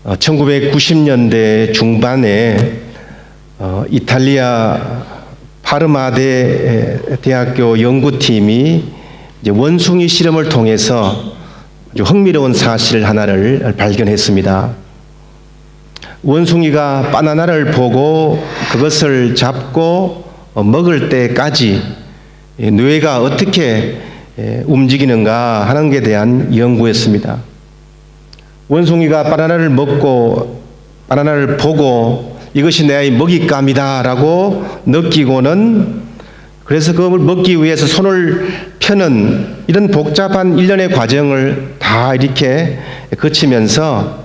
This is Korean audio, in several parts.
1990년대 중반에 이탈리아 파르마대 대학교 연구팀이 이제 원숭이 실험을 통해서 아주 흥미로운 사실 하나를 발견했습니다. 원숭이가 바나나를 보고 그것을 잡고 먹을 때까지 뇌가 어떻게 움직이는가 하는 것에 대한 연구였습니다. 원숭이가 바나나를 먹고 바나나를 보고 이것이 내 먹잇감이다 라고 느끼고는 그래서 그걸 먹기 위해서 손을 펴는 이런 복잡한 일련의 과정을 다 이렇게 거치면서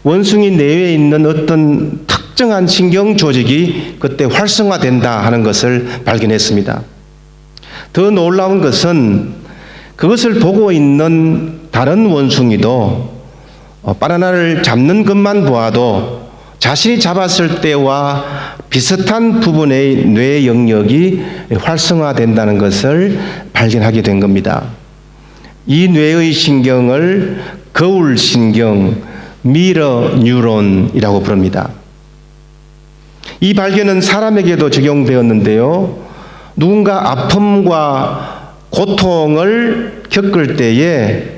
원숭이 뇌에 있는 어떤 특정한 신경 조직이 그때 활성화된다 하는 것을 발견했습니다. 더 놀라운 것은 그것을 보고 있는 다른 원숭이도 바나나를 잡는 것만 보아도 자신이 잡았을 때와 비슷한 부분의 뇌 영역이 활성화된다는 것을 발견하게 된 겁니다. 이 뇌의 신경을 거울 신경, 미러 뉴런이라고 부릅니다. 이 발견은 사람에게도 적용되었는데요. 누군가 아픔과 고통을 겪을 때에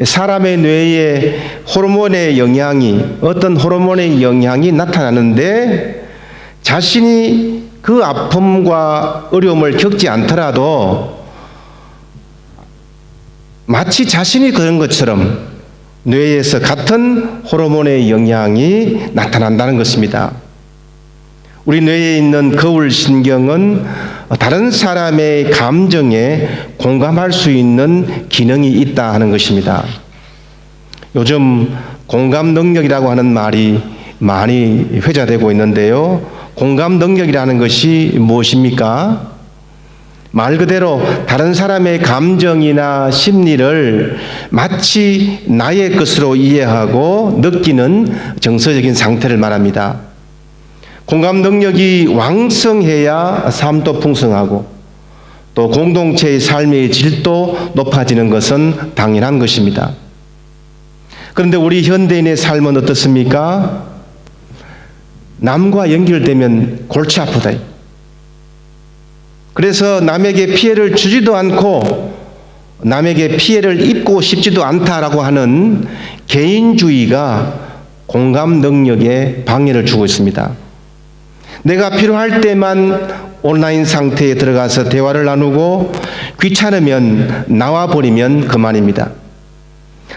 사람의 뇌에 호르몬의 영향이 어떤 호르몬의 영향이 나타나는데 자신이 그 아픔과 어려움을 겪지 않더라도 마치 자신이 그런 것처럼 뇌에서 같은 호르몬의 영향이 나타난다는 것입니다. 우리 뇌에 있는 거울 신경은 다른 사람의 감정에 공감할 수 있는 기능이 있다 하는 것입니다. 요즘 공감 능력이라고 하는 말이 많이 회자되고 있는데요. 공감 능력이라는 것이 무엇입니까? 말 그대로 다른 사람의 감정이나 심리를 마치 나의 것으로 이해하고 느끼는 정서적인 상태를 말합니다. 공감 능력이 왕성해야 삶도 풍성하고 또 공동체의 삶의 질도 높아지는 것은 당연한 것입니다. 그런데 우리 현대인의 삶은 어떻습니까? 남과 연결되면 골치 아프다. 그래서 남에게 피해를 주지도 않고 남에게 피해를 입고 싶지도 않다라고 하는 개인주의가 공감 능력에 방해를 주고 있습니다. 내가 필요할 때만 온라인 상태에 들어가서 대화를 나누고 귀찮으면 나와버리면 그만입니다.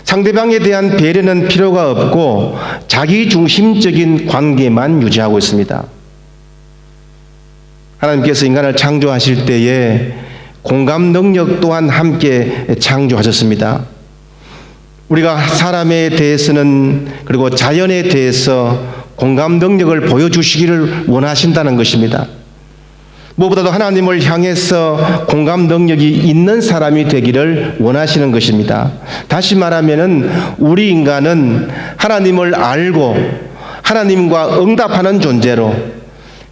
상대방에 대한 배려는 필요가 없고 자기중심적인 관계만 유지하고 있습니다. 하나님께서 인간을 창조하실 때에 공감 능력 또한 함께 창조하셨습니다. 우리가 사람에 대해서는 그리고 자연에 대해서 공감 능력을 보여주시기를 원하신다는 것입니다. 무엇보다도 하나님을 향해서 공감 능력이 있는 사람이 되기를 원하시는 것입니다. 다시 말하면은 우리 인간은 하나님을 알고 하나님과 응답하는 존재로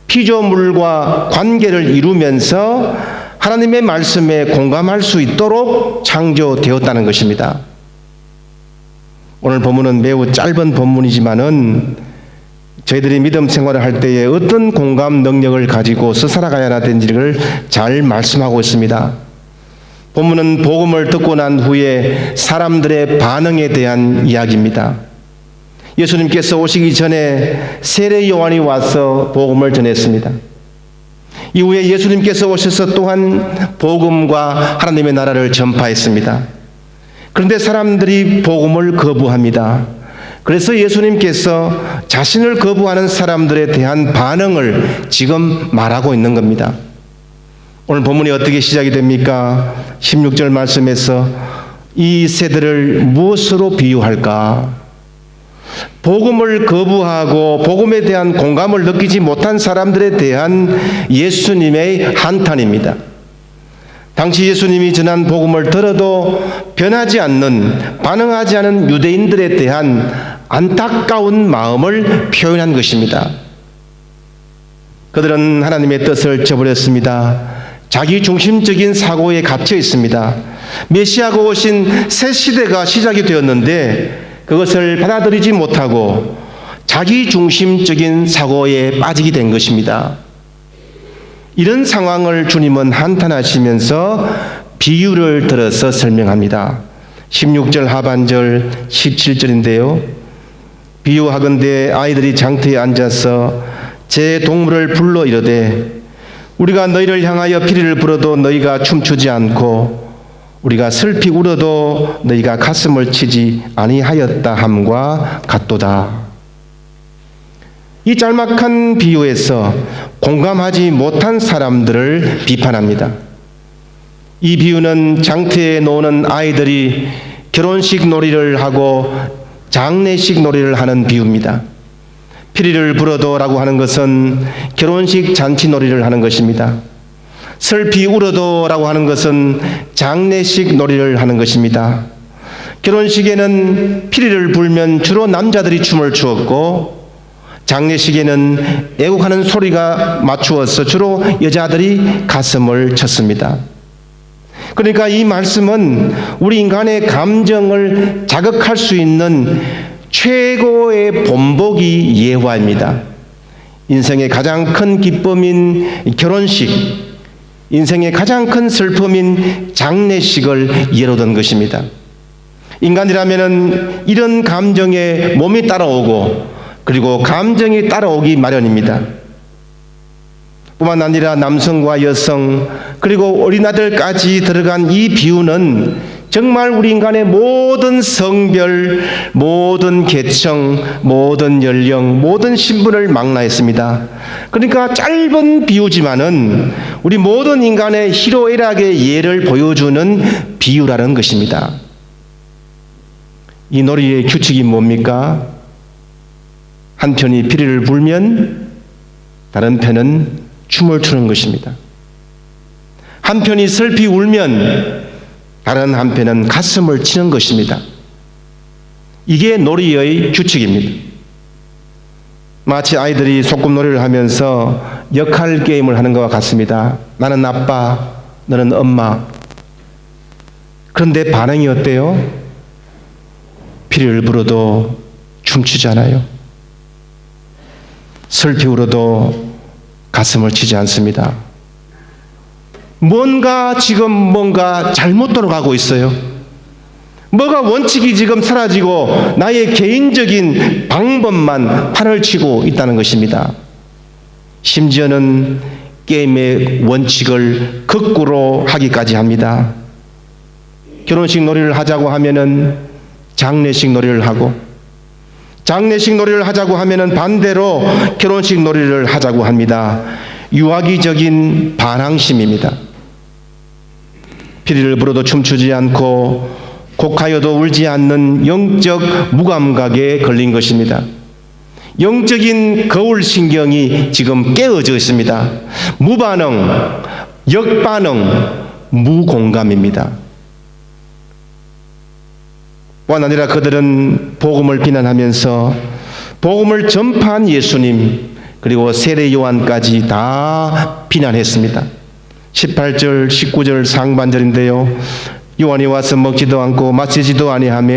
피조물과 관계를 이루면서 하나님의 말씀에 공감할 수 있도록 창조되었다는 것입니다. 오늘 본문은 매우 짧은 본문이지만은 저희들이 믿음 생활을 할 때에 어떤 공감 능력을 가지고 살아가야 되는지를 잘 말씀하고 있습니다. 본문은 복음을 듣고 난 후에 사람들의 반응에 대한 이야기입니다. 예수님께서 오시기 전에 세례 요한이 와서 복음을 전했습니다. 이후에 예수님께서 오셔서 또한 복음과 하나님의 나라를 전파했습니다. 그런데 사람들이 복음을 거부합니다. 그래서 예수님께서 자신을 거부하는 사람들에 대한 반응을 지금 말하고 있는 겁니다. 오늘 본문이 어떻게 시작이 됩니까? 16절 말씀에서 이 세대를 무엇으로 비유할까? 복음을 거부하고 복음에 대한 공감을 느끼지 못한 사람들에 대한 예수님의 한탄입니다. 당시 예수님이 전한 복음을 들어도 변하지 않는, 반응하지 않은 유대인들에 대한 안타까운 마음을 표현한 것입니다. 그들은 하나님의 뜻을 저버렸습니다. 자기 중심적인 사고에 갇혀 있습니다. 메시아가 오신 새 시대가 시작이 되었는데 그것을 받아들이지 못하고 자기중심적인 사고에 빠지게 된 것입니다. 이런 상황을 주님은 한탄하시면서 비유를 들어서 설명합니다. 16절 하반절 17절인데요. 비유하건대 아이들이 장터에 앉아서 제 동물을 불러 이르되 우리가 너희를 향하여 피리를 불어도 너희가 춤추지 않고 우리가 슬피 울어도 너희가 가슴을 치지 아니하였다 함과 같도다. 이 짤막한 비유에서 공감하지 못한 사람들을 비판합니다. 이 비유는 장터에 노는 아이들이 결혼식 놀이를 하고 장례식 놀이를 하는 비유입니다. 피리를 불어도라고 하는 것은 결혼식 잔치 놀이를 하는 것입니다. 슬피 울어도라고 하는 것은 장례식 놀이를 하는 것입니다. 결혼식에는 피리를 불면 주로 남자들이 춤을 추었고 장례식에는 애국하는 소리가 맞추어서 주로 여자들이 가슴을 쳤습니다. 그러니까 이 말씀은 우리 인간의 감정을 자극할 수 있는 최고의 본보기 예화입니다. 인생의 가장 큰 기쁨인 결혼식, 인생의 가장 큰 슬픔인 장례식을 예로 든 것입니다. 인간이라면 이런 감정에 몸이 따라오고 그리고 감정이 따라오기 마련입니다. 뿐만 아니라 남성과 여성 그리고 어린아들까지 들어간 이 비유는 정말 우리 인간의 모든 성별, 모든 계층, 모든 연령, 모든 신분을 망라했습니다. 그러니까 짧은 비유지만은 우리 모든 인간의 희로애락의 예를 보여주는 비유라는 것입니다. 이 놀이의 규칙이 뭡니까? 한 편이 피리를 불면 다른 편은 춤을 추는 것입니다. 한 편이 슬피 울면 다른 한편은 가슴을 치는 것입니다. 이게 놀이의 규칙입니다. 마치 아이들이 소꿉놀이를 하면서 역할 게임을 하는 것과 같습니다. 나는 아빠, 너는 엄마. 그런데 반응이 어때요? 피리를 불어도 춤추잖아요. 슬피 울어도 가슴을 치지 않습니다. 뭔가 잘못 돌아가고 있어요. 뭐가 원칙이 지금 사라지고 나의 개인적인 방법만 판을 치고 있다는 것입니다. 심지어는 게임의 원칙을 거꾸로 하기까지 합니다. 결혼식 놀이를 하자고 하면은 장례식 놀이를 하고, 장례식 놀이를 하자고 하면은 반대로 결혼식 놀이를 하자고 합니다. 유아기적인 반항심입니다. 피리를 불어도 춤추지 않고 곡하여도 울지 않는 영적 무감각에 걸린 것입니다. 영적인 거울신경이 지금 깨어져 있습니다. 무반응, 역반응, 무공감입니다. 뿐 아니라 그들은 복음을 비난하면서 복음을 전파한 예수님 그리고 세례 요한까지 다 비난했습니다. 18절 19절 상반절인데요. 요한이 와서 먹지도 않고 마시지도 아니하며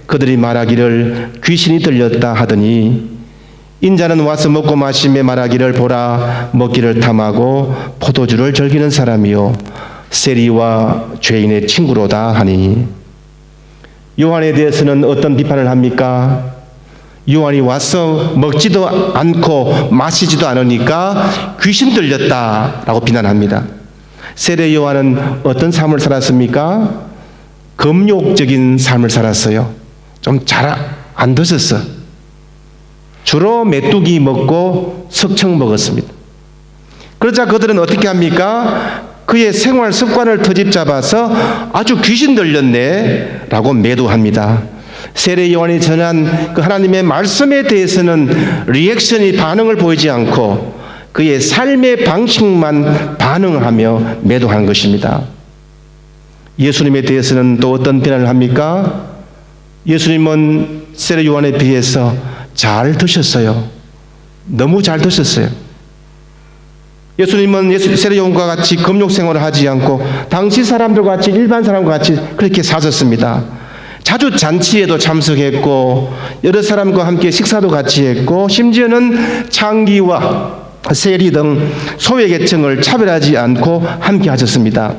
그들이 말하기를 귀신이 들렸다 하더니 인자는 와서 먹고 마시며 말하기를 보라 먹기를 탐하고 포도주를 즐기는 사람이요 세리와 죄인의 친구로다 하니, 요한에 대해서는 어떤 비판을 합니까? 요한이 와서 먹지도 않고 마시지도 않으니까 귀신 들렸다라고 비난합니다. 세례 요한은 어떤 삶을 살았습니까? 금욕적인 삶을 살았어요. 좀 잘 안 드셨어. 주로 메뚜기 먹고 석청 먹었습니다. 그러자 그들은 어떻게 합니까? 그의 생활 습관을 터집 잡아서 아주 귀신 들렸네 라고 매도합니다. 세례 요한이 전한 그 하나님의 말씀에 대해서는 리액션이 반응을 보이지 않고 그의 삶의 방식만 반응하며 매도하는 것입니다. 예수님에 대해서는 또 어떤 비난을 합니까? 예수님은 세례 요한에 비해서 잘 드셨어요. 너무 잘 드셨어요. 예수님은 세례 요한과 같이 금욕 생활을 하지 않고 당시 사람들과 같이 일반 사람과 같이 그렇게 사셨습니다. 자주 잔치에도 참석했고 여러 사람과 함께 식사도 같이 했고 심지어는 창기와 세리 등 소외계층을 차별하지 않고 함께 하셨습니다.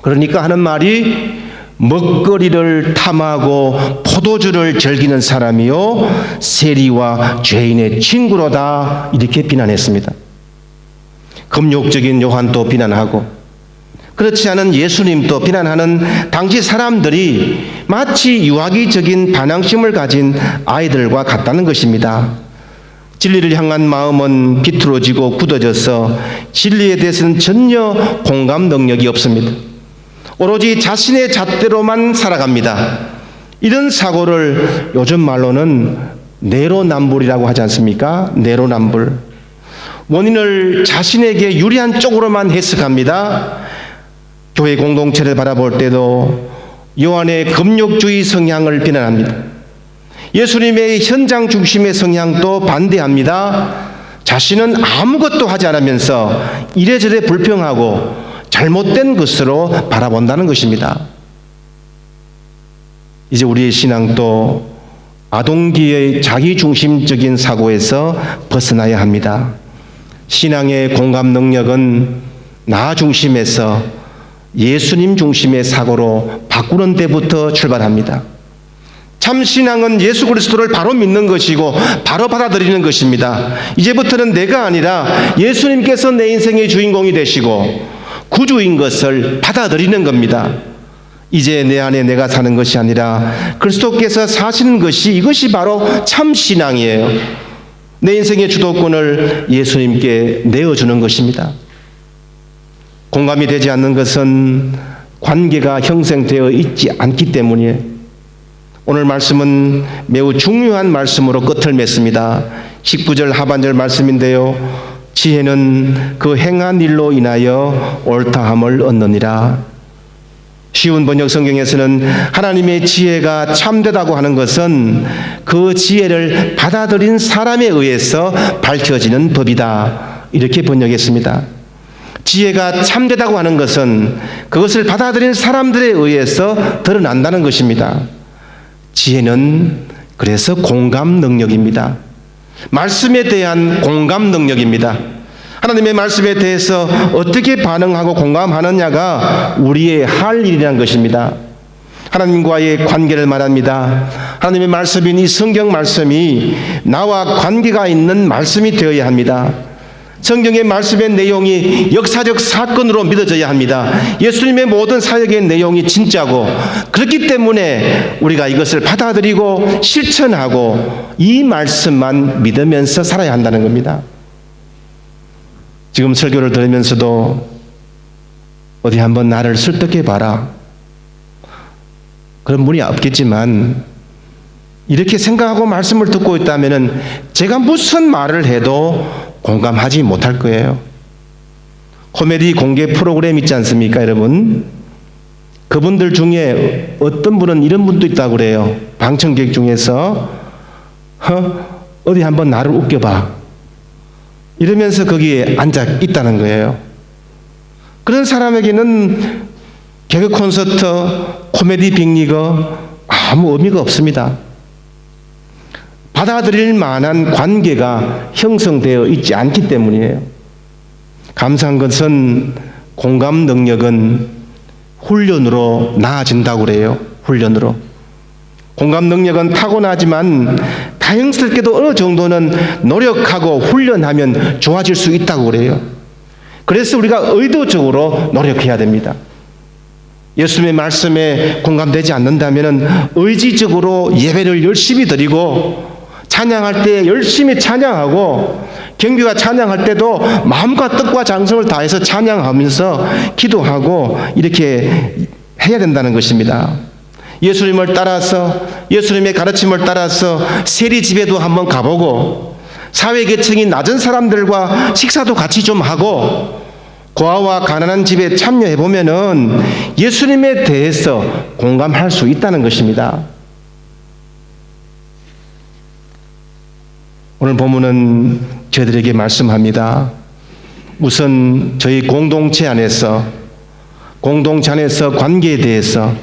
그러니까 하는 말이 먹거리를 탐하고 포도주를 즐기는 사람이요 세리와 죄인의 친구로다, 이렇게 비난했습니다. 금욕적인 요한도 비난하고 그렇지 않은 예수님도 비난하는 당시 사람들이 마치 유아기적인 반항심을 가진 아이들과 같다는 것입니다. 진리를 향한 마음은 비틀어지고 굳어져서 진리에 대해서는 전혀 공감 능력이 없습니다. 오로지 자신의 잣대로만 살아갑니다. 이런 사고를 요즘 말로는 내로남불이라고 하지 않습니까? 내로남불. 원인을 자신에게 유리한 쪽으로만 해석합니다. 교회 공동체를 바라볼 때도 요한의 금욕주의 성향을 비난합니다. 예수님의 현장 중심의 성향도 반대합니다. 자신은 아무것도 하지 않으면서 이래저래 불평하고 잘못된 것으로 바라본다는 것입니다. 이제 우리의 신앙도 아동기의 자기중심적인 사고에서 벗어나야 합니다. 신앙의 공감 능력은 나 중심에서 예수님 중심의 사고로 바꾸는 데부터 출발합니다. 참 신앙은 예수 그리스도를 바로 믿는 것이고 바로 받아들이는 것입니다. 이제부터는 내가 아니라 예수님께서 내 인생의 주인공이 되시고 구주인 것을 받아들이는 겁니다. 이제 내 안에 내가 사는 것이 아니라 그리스도께서 사시는 것이, 이것이 바로 참 신앙이에요. 내 인생의 주도권을 예수님께 내어주는 것입니다. 공감이 되지 않는 것은 관계가 형성되어 있지 않기 때문이에요. 오늘 말씀은 매우 중요한 말씀으로 끝을 맺습니다. 19절 하반절 말씀인데요. 지혜는 그 행한 일로 인하여 옳다함을 얻느니라. 쉬운 번역 성경에서는 하나님의 지혜가 참되다고 하는 것은 그 지혜를 받아들인 사람에 의해서 밝혀지는 법이다, 이렇게 번역했습니다. 지혜가 참되다고 하는 것은 그것을 받아들인 사람들에 의해서 드러난다는 것입니다. 지혜는 그래서 공감 능력입니다. 말씀에 대한 공감 능력입니다. 하나님의 말씀에 대해서 어떻게 반응하고 공감하느냐가 우리의 할 일이라는 것입니다. 하나님과의 관계를 말합니다. 하나님의 말씀인 이 성경 말씀이 나와 관계가 있는 말씀이 되어야 합니다. 성경의 말씀의 내용이 역사적 사건으로 믿어져야 합니다. 예수님의 모든 사역의 내용이 진짜고, 그렇기 때문에 우리가 이것을 받아들이고 실천하고 이 말씀만 믿으면서 살아야 한다는 겁니다. 지금 설교를 들으면서도 어디 한번 나를 설득해 봐라, 그런 분이 없겠지만 이렇게 생각하고 말씀을 듣고 있다면 제가 무슨 말을 해도 공감하지 못할 거예요. 코미디 공개 프로그램 있지 않습니까, 여러분? 그분들 중에 어떤 분은 이런 분도 있다고 그래요. 방청객 중에서 어디 한번 나를 웃겨봐, 이러면서 거기에 앉아 있다는 거예요. 그런 사람에게는 개그 콘서트, 코미디 빅리거 아무 의미가 없습니다. 받아들일 만한 관계가 형성되어 있지 않기 때문이에요. 감사한 것은 공감 능력은 훈련으로 나아진다고 그래요. 훈련으로. 공감 능력은 타고나지만 다행스럽게도 어느 정도는 노력하고 훈련하면 좋아질 수 있다고 그래요. 그래서 우리가 의도적으로 노력해야 됩니다. 예수님의 말씀에 공감되지 않는다면 의지적으로 예배를 열심히 드리고 찬양할 때 열심히 찬양하고, 경비가 찬양할 때도 마음과 뜻과 장성을 다해서 찬양하면서 기도하고 이렇게 해야 된다는 것입니다. 예수님을 따라서, 예수님의 가르침을 따라서 세리 집에도 한번 가보고 사회계층이 낮은 사람들과 식사도 같이 좀 하고 고아와 가난한 집에 참여해 보면은 예수님에 대해서 공감할 수 있다는 것입니다. 오늘 본문은 저희들에게 말씀합니다. 우선 저희 공동체 안에서 관계에 대해서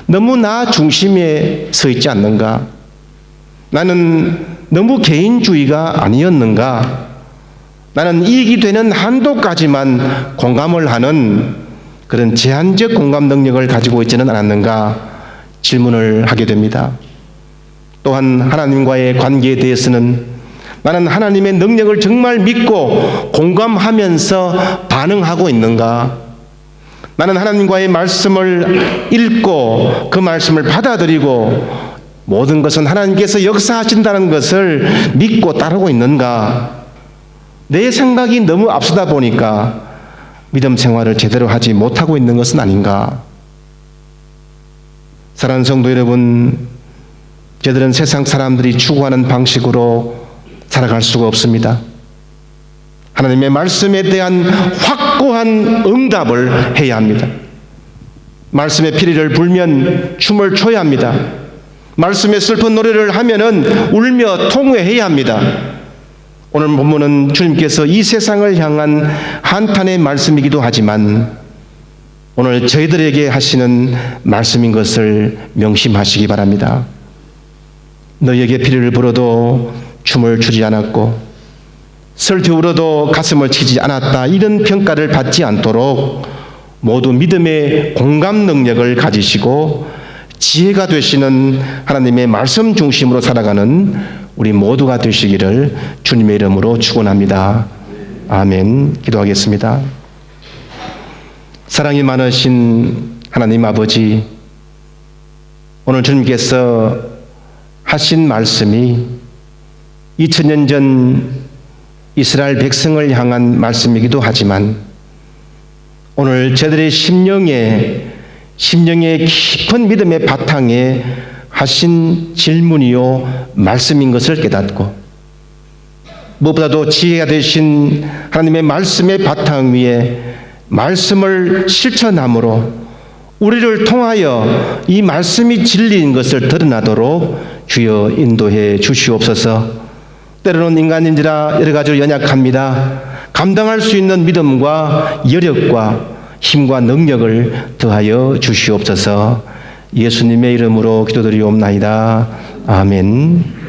너무 나 중심에 서 있지 않는가? 나는 너무 개인주의가 아니었는가? 나는 이익이 되는 한도까지만 공감을 하는 그런 제한적 공감 능력을 가지고 있지는 않았는가? 질문을 하게 됩니다. 또한 하나님과의 관계에 대해서는 나는 하나님의 능력을 정말 믿고 공감하면서 반응하고 있는가? 나는 하나님과의 말씀을 읽고 그 말씀을 받아들이고 모든 것은 하나님께서 역사하신다는 것을 믿고 따르고 있는가? 내 생각이 너무 앞서다 보니까 믿음 생활을 제대로 하지 못하고 있는 것은 아닌가? 사랑하는 성도 여러분, 저들은 세상 사람들이 추구하는 방식으로 살아갈 수가 없습니다. 하나님의 말씀에 대한 확고한 응답을 해야 합니다. 말씀의 피리를 불면 춤을 춰야 합니다. 말씀의 슬픈 노래를 하면은 울며 통회해야 합니다. 오늘 본문은 주님께서 이 세상을 향한 한탄의 말씀이기도 하지만 오늘 저희들에게 하시는 말씀인 것을 명심하시기 바랍니다. 너희에게 피리를 불어도 춤을 추지 않았고 설교 울어도 가슴을 치지 않았다, 이런 평가를 받지 않도록 모두 믿음의 공감 능력을 가지시고 지혜가 되시는 하나님의 말씀 중심으로 살아가는 우리 모두가 되시기를 주님의 이름으로 축원합니다. 아멘. 기도하겠습니다. 사랑이 많으신 하나님 아버지, 오늘 주님께서 하신 말씀이 2000년 전 이스라엘 백성을 향한 말씀이기도 하지만 오늘 저들의 심령의 깊은 믿음의 바탕에 하신 질문이요 말씀인 것을 깨닫고 무엇보다도 지혜가 되신 하나님의 말씀의 바탕 위에 말씀을 실천함으로 우리를 통하여 이 말씀이 진리인 것을 드러나도록 주여 인도해 주시옵소서. 때로는 인간인지라 여러 가지로 연약합니다. 감당할 수 있는 믿음과 여력과 힘과 능력을 더하여 주시옵소서. 예수님의 이름으로 기도드리옵나이다. 아멘.